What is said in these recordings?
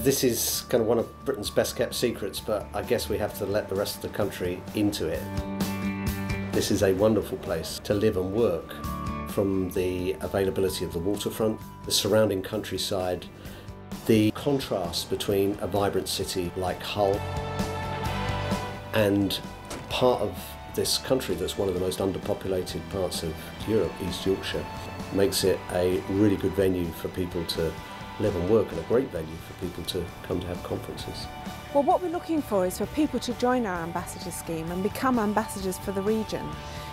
This is kind of one of Britain's best kept secrets, but I guess we have to let the rest of the country into it. This is a wonderful place to live and work, from the availability of the waterfront, the surrounding countryside, the contrast between a vibrant city like Hull and part of this country that's one of the most underpopulated parts of Europe, East Yorkshire, makes it a really good venue for people to live and work, and a great venue for people to come to have conferences. Well, what we're looking for is for people to join our ambassador scheme and become ambassadors for the region.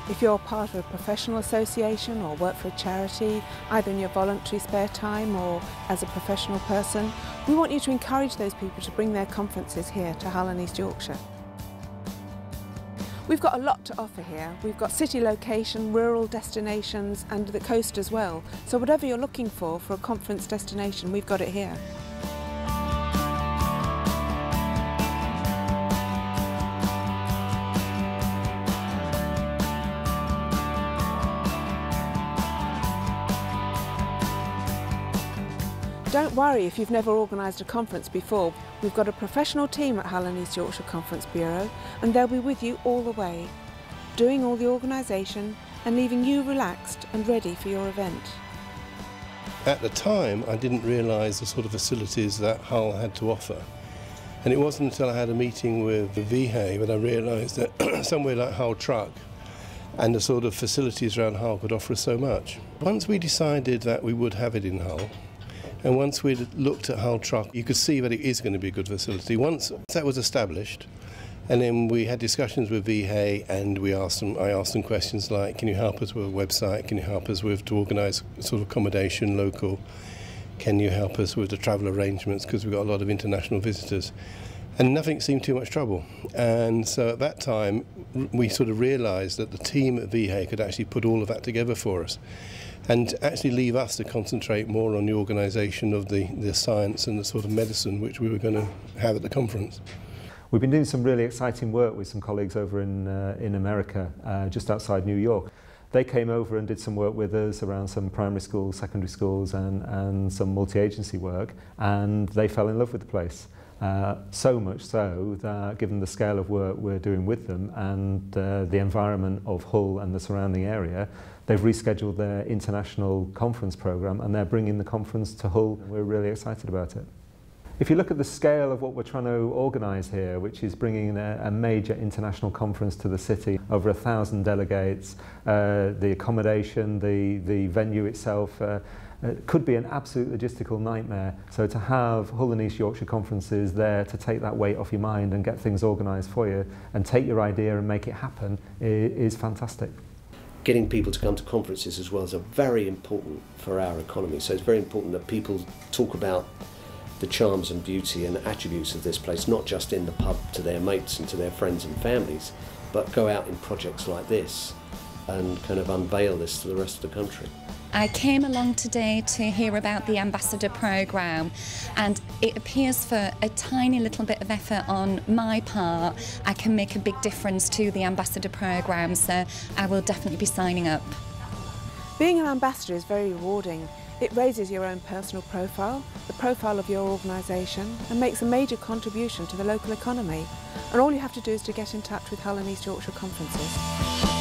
If you're part of a professional association or work for a charity, either in your voluntary spare time or as a professional person, we want you to encourage those people to bring their conferences here to Hull and East Yorkshire. We've got a lot to offer here. We've got city location, rural destinations and the coast as well. So whatever you're looking for a conference destination, we've got it here. Don't worry if you've never organised a conference before. We've got a professional team at Hull and East Yorkshire Conference Bureau, and they'll be with you all the way, doing all the organisation and leaving you relaxed and ready for your event. At the time, I didn't realise the sort of facilities that Hull had to offer. And it wasn't until I had a meeting with the VHA that I realised that somewhere like Hull Truck and the sort of facilities around Hull could offer us so much. Once we decided that we would have it in Hull, and once we'd looked at Hull Truck, you could see that it is going to be a good facility. Once that was established, and then we had discussions with VHA, and I asked them questions like, can you help us with a website? Can you help us to organise sort of accommodation local? Can you help us with the travel arrangements, because we've got a lot of international visitors? And nothing seemed too much trouble. And so at that time, we sort of realised that the team at VHA could actually put all of that together for us, and actually leave us to concentrate more on the organisation of the science and the sort of medicine which we were going to have at the conference. We've been doing some really exciting work with some colleagues over in America, just outside New York. They came over and did some work with us around some primary schools, secondary schools and some multi-agency work, and they fell in love with the place. So much so that, given the scale of work we're doing with them and the environment of Hull and the surrounding area, they've rescheduled their international conference programme and they're bringing the conference to Hull. We're really excited about it. If you look at the scale of what we're trying to organise here, which is bringing a major international conference to the city, over 1,000 delegates, the accommodation, the venue itself, it could be an absolute logistical nightmare. So to have Hull and East Yorkshire conferences there to take that weight off your mind and get things organised for you and take your idea and make it happen is fantastic. Getting people to come to conferences as well is very important for our economy. So it's very important that people talk about the charms and beauty and attributes of this place, not just in the pub to their mates and to their friends and families, but go out in projects like this and kind of unveil this to the rest of the country. I came along today to hear about the Ambassador programme, and it appears for a tiny little bit of effort on my part, I can make a big difference to the Ambassador programme, so I will definitely be signing up. Being an ambassador is very rewarding. It raises your own personal profile, the profile of your organisation, and makes a major contribution to the local economy. And all you have to do is to get in touch with Hull and East Yorkshire conferences.